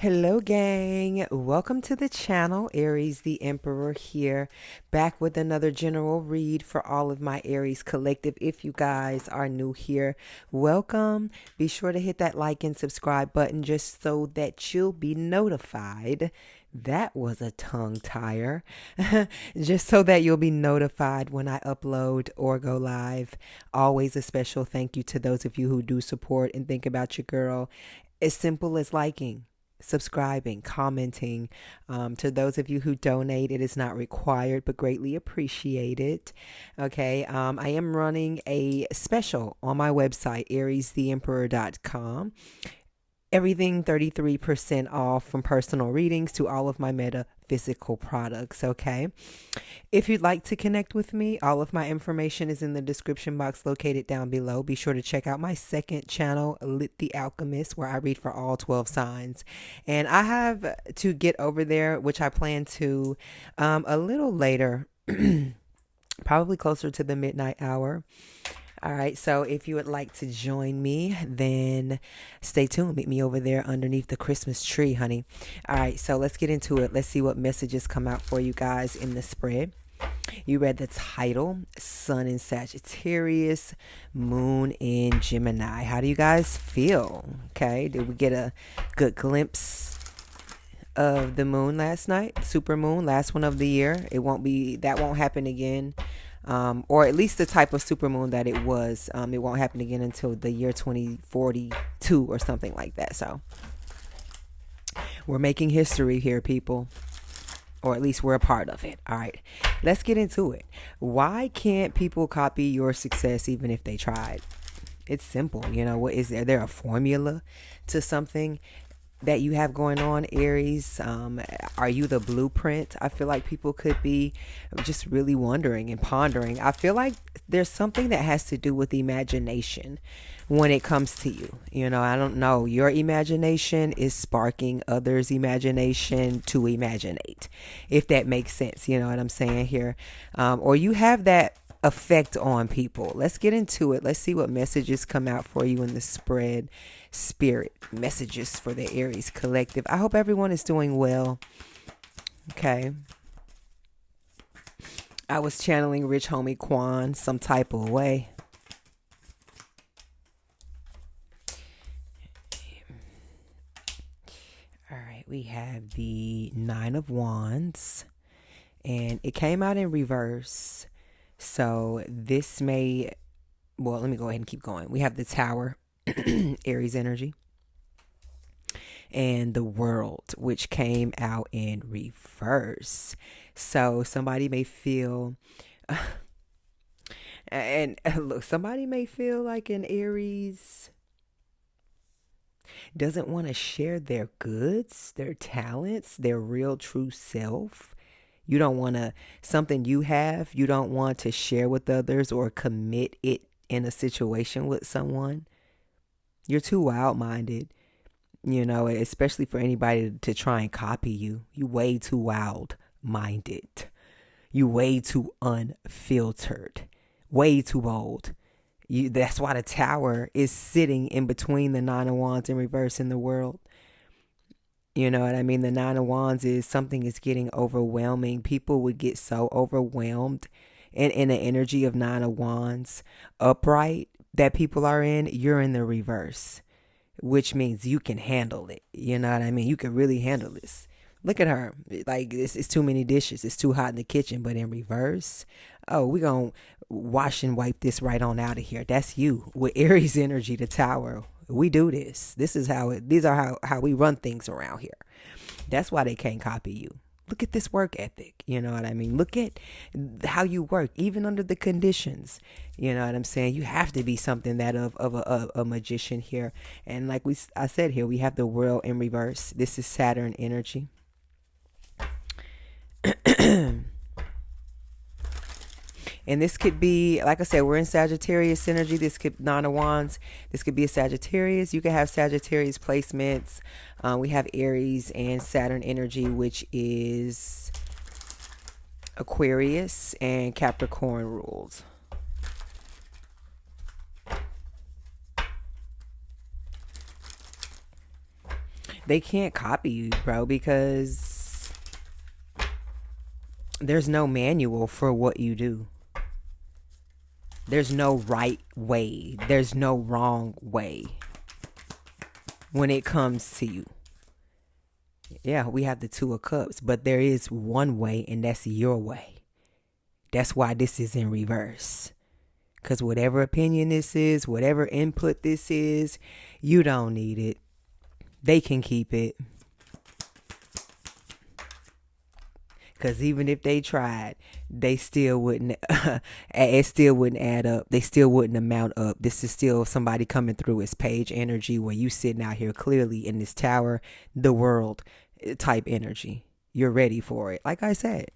Hello, gang. Welcome to the channel. Aries the Emperor here, back with another general read for all of my Aries collective. If you guys are new here, welcome. Be sure to hit that like and subscribe button just so that you'll be notified. That was a tongue tire. Just so that you'll be notified when I upload or go live. Always a special thank you to those of you who do support and think about your girl. As simple as liking, subscribing, commenting. To those of you who donate, it is not required but greatly appreciated. Okay, I am running a special on my website, ariestheemperor.com. Everything 33% off, from personal readings to all of my metaphysical products. Okay, if you'd like to connect with me, all of my information is in the description box located down below. Be sure to check out my second channel, Lit the Alchemist, where I read for all 12 signs. And I have to get over there, which I plan to a little later, probably closer to the midnight hour. All right, so if you would like to join me, then stay tuned. Meet me over there underneath the Christmas tree, honey. All right, so let's get into it. Let's see what messages come out for you guys in the spread. You read the title, Sun in Sagittarius, Moon in Gemini. How do you guys feel? Okay, did we get a good glimpse of the moon last night? Super moon, last one of the year. That won't happen again. Or at least the type of supermoon that it was. It won't happen again until the year 2042 or something like that. So we're making history here, people. Or at least we're a part of it. All right, let's get into it. Why can't people copy your success even if they tried? It's simple. You know, what is there a formula to something that you have going on, Aries? Are you the blueprint? I feel like people could be just really wondering and pondering. I feel like there's something that has to do with imagination when it comes to you. You know, I don't know. Your imagination is sparking others' imagination to imaginate, if that makes sense. You know what I'm saying here? Or you have that effect on people. Let's get into it. Let's see what messages come out for you in the spread. Spirit messages for the Aries collective. I hope everyone is doing well. Okay. I was channeling Rich Homie Quan some type of way. All right, we have the Nine of Wands, and it came out in reverse. So this may, well, let me go ahead and keep going. We have the Tower, Aries energy, and the World, which came out in reverse. So somebody may feel, and look, somebody may feel like an Aries doesn't want to share their goods, their talents, their real true self. You don't want to, something you have, you don't want to share with others or commit it in a situation with someone. You're too wild-minded, you know, especially for anybody to try and copy you. You way too wild-minded. You way too unfiltered. Way too bold. That's why the Tower is sitting in between the Nine of Wands in reverse in the World. You know what I mean? The Nine of Wands is something is getting overwhelming. People would get so overwhelmed in the energy of Nine of Wands upright that people are in. You're in the reverse, which means you can handle it. You know what I mean? You can really handle this. Look at her. Like, it's too many dishes. It's too hot in the kitchen. But in reverse, oh, we're going to wash and wipe this right on out of here. That's you with Aries energy, the Tower. We do this. These are how we run things around here. That's why they can't copy you. Look at this work ethic. You know what I mean? Look at how you work, even under the conditions. You know what I'm saying? You have to be something that of a magician here. And like I said here, we have the World in reverse. This is Saturn energy. And this could be, like I said, we're in Sagittarius energy. This could, Nine of Wands, this could be a Sagittarius. You can have Sagittarius placements. We have Aries and Saturn energy, which is Aquarius and Capricorn rules. They can't copy you, bro, because there's no manual for what you do. There's no right way. There's no wrong way when it comes to you. Yeah, we have the Two of Cups, but there is one way, and that's your way. That's why this is in reverse. Because whatever opinion this is, whatever input this is, you don't need it. They can keep it. Because even if they tried, they still wouldn't, it still wouldn't add up. They still wouldn't amount up. This is still somebody coming through as page energy where you sitting out here clearly in this tower, the world type energy. You're ready for it. Like I said,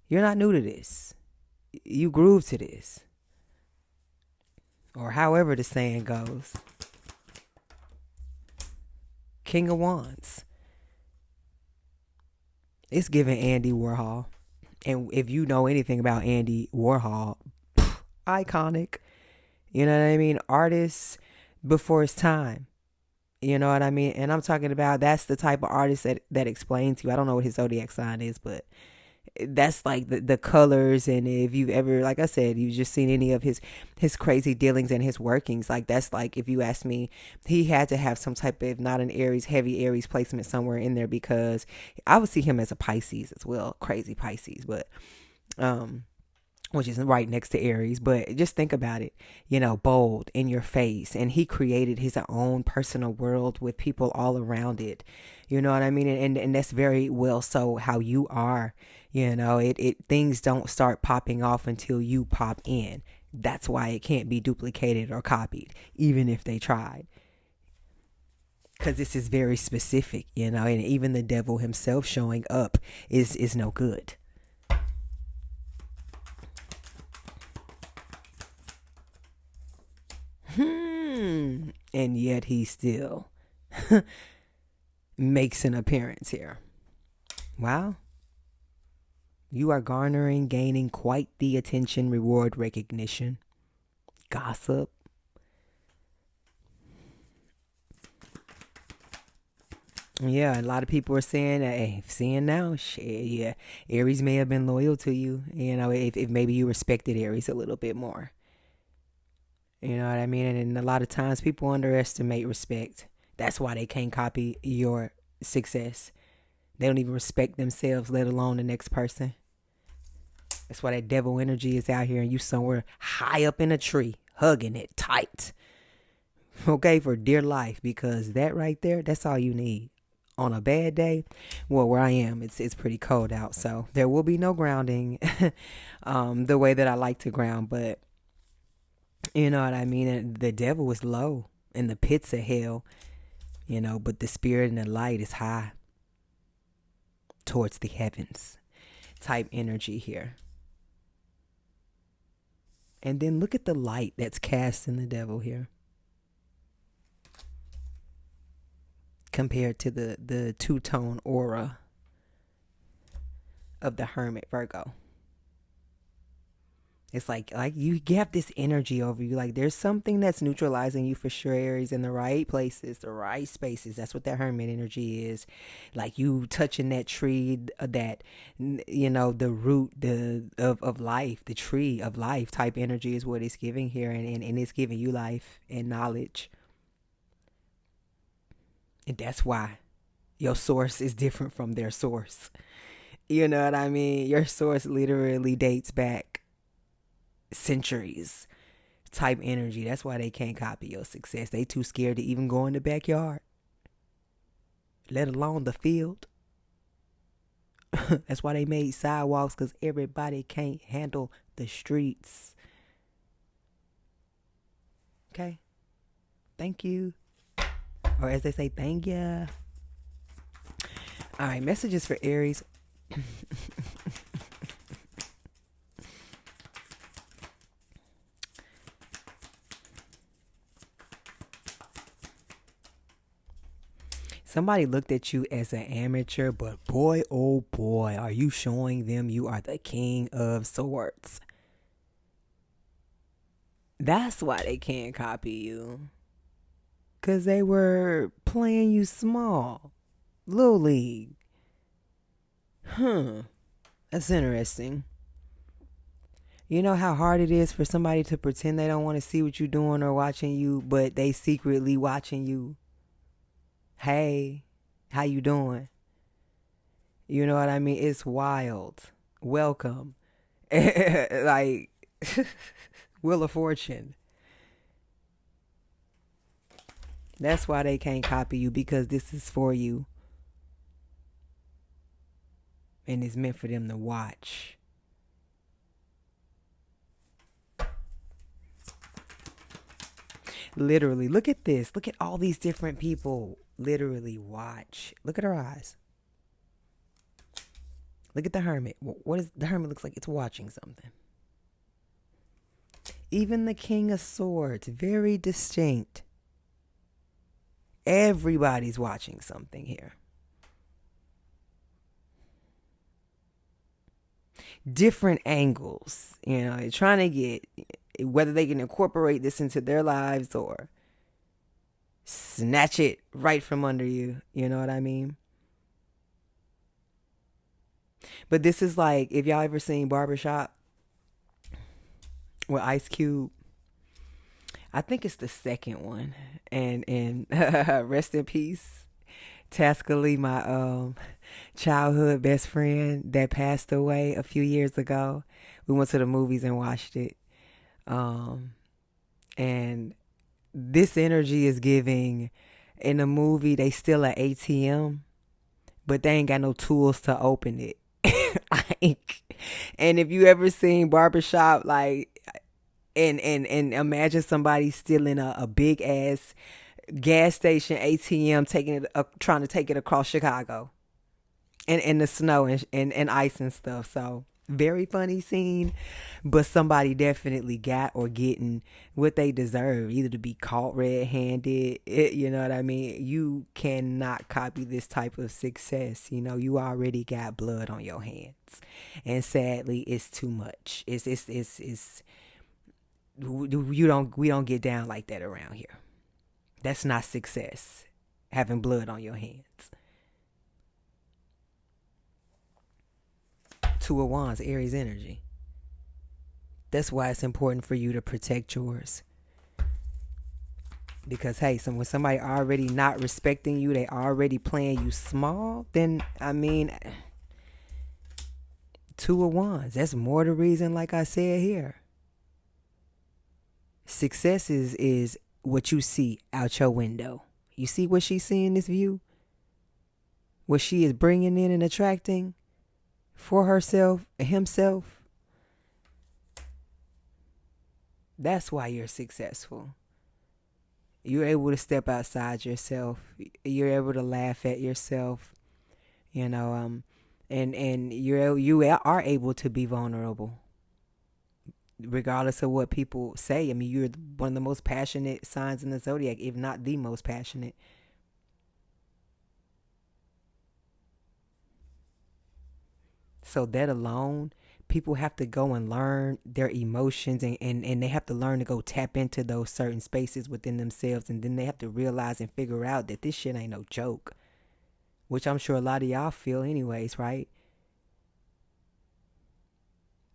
you're not new to this. You groove to this. Or however the saying goes. King of Wands. It's giving Andy Warhol. And if you know anything about Andy Warhol, iconic. You know what I mean? Artist before his time. You know what I mean? And I'm talking about, that's the type of artist that explains to you. I don't know what his zodiac sign is, but that's like the colors. And if you've ever, like I said, you've just seen any of his crazy dealings and his workings, like that's like, if you ask me, he had to have some type of, if not an Aries, heavy Aries placement somewhere in there, because I would see him as a Pisces as well, crazy Pisces, but which is right next to Aries. But just think about it, you know, bold, in your face, and he created his own personal world with people all around it. You know what I mean? And that's very well so how you are. You know, it things don't start popping off until you pop in. That's why it can't be duplicated or copied, even if they tried. Because this is very specific, you know, and even the devil himself showing up is no good. And yet he still makes an appearance here. Wow. You are gaining quite the attention, reward, recognition, gossip. Yeah, a lot of people are saying, hey, seeing now, shit, yeah, Aries may have been loyal to you, you know, if maybe you respected Aries a little bit more. You know what I mean? And a lot of times people underestimate respect. That's why they can't copy your success. They don't even respect themselves, let alone the next person. That's why that devil energy is out here and you somewhere high up in a tree, hugging it tight. Okay, for dear life, because that right there, that's all you need. On a bad day, well, where I am, it's pretty cold out, so there will be no grounding the way that I like to ground, but you know what I mean? And the devil is low in the pits of hell, you know, but the spirit and the light is high towards the heavens type energy here. And then look at the light that's cast in the devil here, compared to the two-tone aura of the Hermit Virgo. It's like you have this energy over you. Like there's something that's neutralizing you for sure, Aries, in the right places, the right spaces. That's what that Hermit energy is. Like you touching that tree, that, you know, the root of life, the tree of life type energy is what it's giving here. And it's giving you life and knowledge. And that's why your source is different from their source. You know what I mean? Your source literally dates back centuries type energy. That's why they can't copy your success. They too scared to even go in the backyard, let alone the field. That's why they made sidewalks, because everybody can't handle the streets. Okay, thank you, or as they say, thank ya. All right, messages for Aries. Somebody looked at you as an amateur, but boy, oh boy, are you showing them you are the King of Swords. That's why they can't copy you. because they were playing you small. Little league. That's interesting. You know how hard it is for somebody to pretend they don't want to see what you're doing or watching you, but they secretly watching you. Hey, how you doing? You know what I mean? It's wild. Welcome. Like, Wheel of Fortune. That's why they can't copy you, because this is for you. And it's meant for them to watch. Literally, look at this. Look at all these different people. Literally watch. Look at her eyes. Look at the hermit. What is the hermit? Looks like it's watching something. Even the King of Swords, very distinct. Everybody's watching something here. Different angles, you know, trying to get whether they can incorporate this into their lives or snatch it right from under you. You know what I mean? But this is like, if y'all ever seen Barbershop with Ice Cube, I think it's the second one. And rest in peace, Tascally, my childhood best friend that passed away a few years ago. We went to the movies and watched it. And this energy is giving. In the movie, they steal an ATM, but they ain't got no tools to open it. Like, and if you ever seen Barbershop, like, and imagine somebody stealing a big ass gas station ATM, trying to take it across Chicago, and in the snow and ice and stuff. So very funny scene, but somebody definitely got or getting what they deserve, either to be caught red-handed. You know what I mean? You cannot copy this type of success. You know, you already got blood on your hands, and sadly, it's too much. We don't get down like that around here. That's not success, having blood on your hands. Two of Wands, Aries energy. That's why it's important for you to protect yours. Because, hey, when somebody already not respecting you, they already playing you small, then, I mean, Two of Wands. That's more the reason, like I said here. Success is what you see out your window. You see what she's seeing, this view? What she is bringing in and attracting for herself, himself. That's why you're successful. You're able to step outside yourself. You're able to laugh at yourself. You know, and you are able to be vulnerable, regardless of what people say. I mean, you're one of the most passionate signs in the zodiac, if not the most passionate. So that alone, people have to go and learn their emotions, and they have to learn to go tap into those certain spaces within themselves. And then they have to realize and figure out that this shit ain't no joke, which I'm sure a lot of y'all feel anyways, right?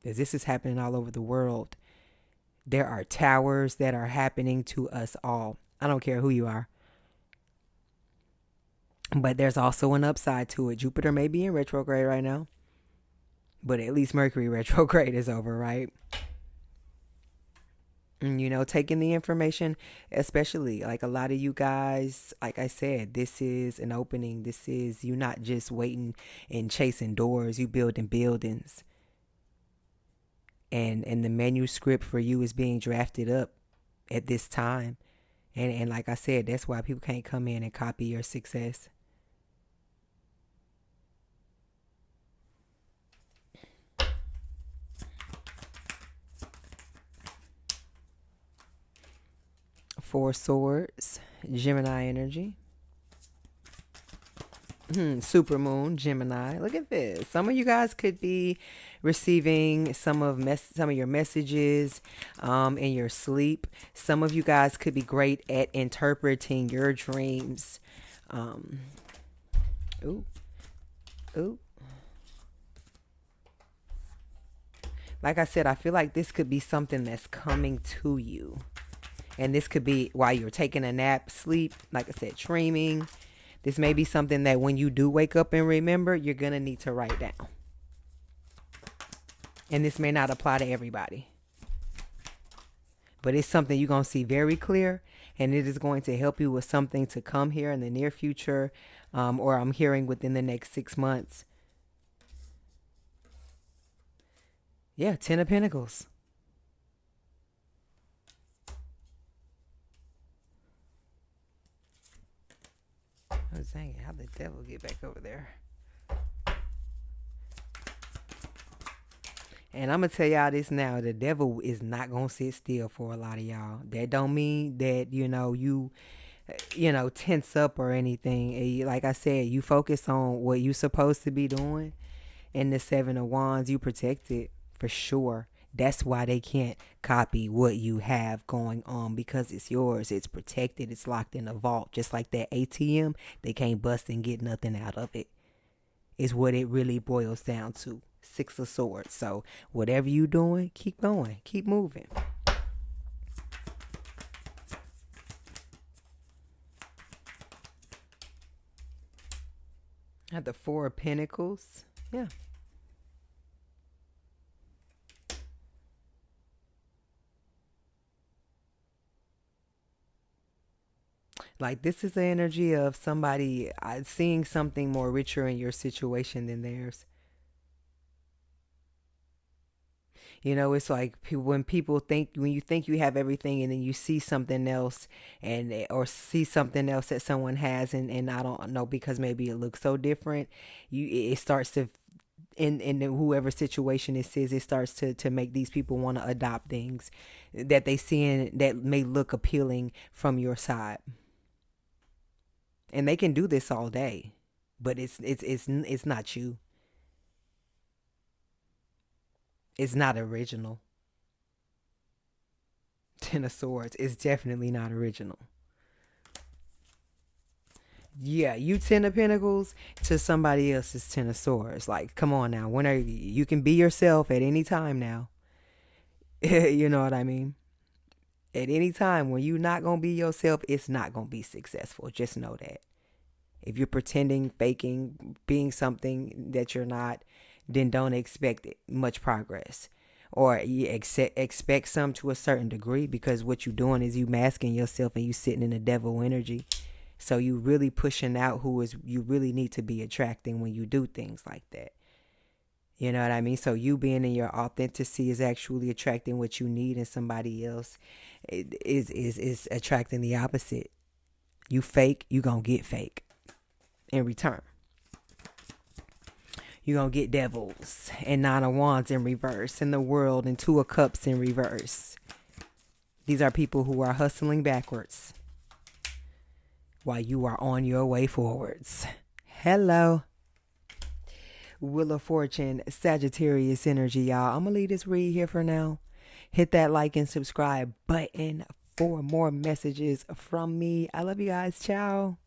As this is happening all over the world, there are towers that are happening to us all. I don't care who you are. But there's also an upside to it. Jupiter may be in retrograde right now, but at least Mercury retrograde is over, right? And, you know, taking the information, especially like a lot of you guys, like I said, this is an opening. This is you not just waiting and chasing doors, you building buildings. And the manuscript for you is being drafted up at this time. And like I said, that's why people can't come in and copy your success. Four Swords, Gemini energy. Supermoon, Gemini. Look at this. Some of you guys could be receiving some of your messages in your sleep. Some of you guys could be great at interpreting your dreams. Ooh, ooh. Like I said, I feel like this could be something that's coming to you. And this could be while you're taking a nap, sleep, like I said, dreaming. This may be something that when you do wake up and remember, you're going to need to write down. And this may not apply to everybody. But it's something you're going to see very clear. And it is going to help you with something to come here in the near future. Or I'm hearing within the next 6 months. Yeah, 10 of Pentacles. I was saying, how the devil get back over there? And I'm going to tell y'all this now. The devil is not going to sit still for a lot of y'all. That don't mean that, you tense up or anything. Like I said, you focus on what you're supposed to be doing. And the 7 of Wands, you protect it for sure. That's why they can't copy what you have going on, because it's yours. It's protected. It's locked in a vault. Just like that ATM, they can't bust and get nothing out of it. Is what it really boils down to. 6 of Swords. So whatever you're doing, keep going. Keep moving. At the 4 of Pentacles. Yeah. Like, this is the energy of somebody seeing something more richer in your situation than theirs. It's like when you think you have everything, and then you see something else, or see something else that someone has, and I don't know, because maybe it looks so different. It starts to, in whoever situation this is, it starts to make these people want to adopt things that they see that may look appealing from your side. And they can do this all day, but it's not you. It's not original. 10 of Swords is definitely not original. Yeah, you 10 of Pentacles to somebody else's 10 of Swords. Like, come on now. You can be yourself at any time now. You know what I mean? At any time, when you're not going to be yourself, it's not going to be successful. Just know that. If you're pretending, faking, being something that you're not, then don't expect much progress. Or you expect some to a certain degree, because what you're doing is you masking yourself and you sitting in the devil energy. So you really pushing out you really need to be attracting when you do things like that. You know what I mean? So you being in your authenticity is actually attracting what you need, and somebody else is attracting the opposite. You fake, you gonna get fake in return. You're going to get devils and 9 of Wands in reverse, and the World and 2 of Cups in reverse. These are people who are hustling backwards while you are on your way forwards. Hello. Wheel of Fortune, Sagittarius energy, y'all. I'm going to leave this read here for now. Hit that like and subscribe button for more messages from me. I love you guys. Ciao.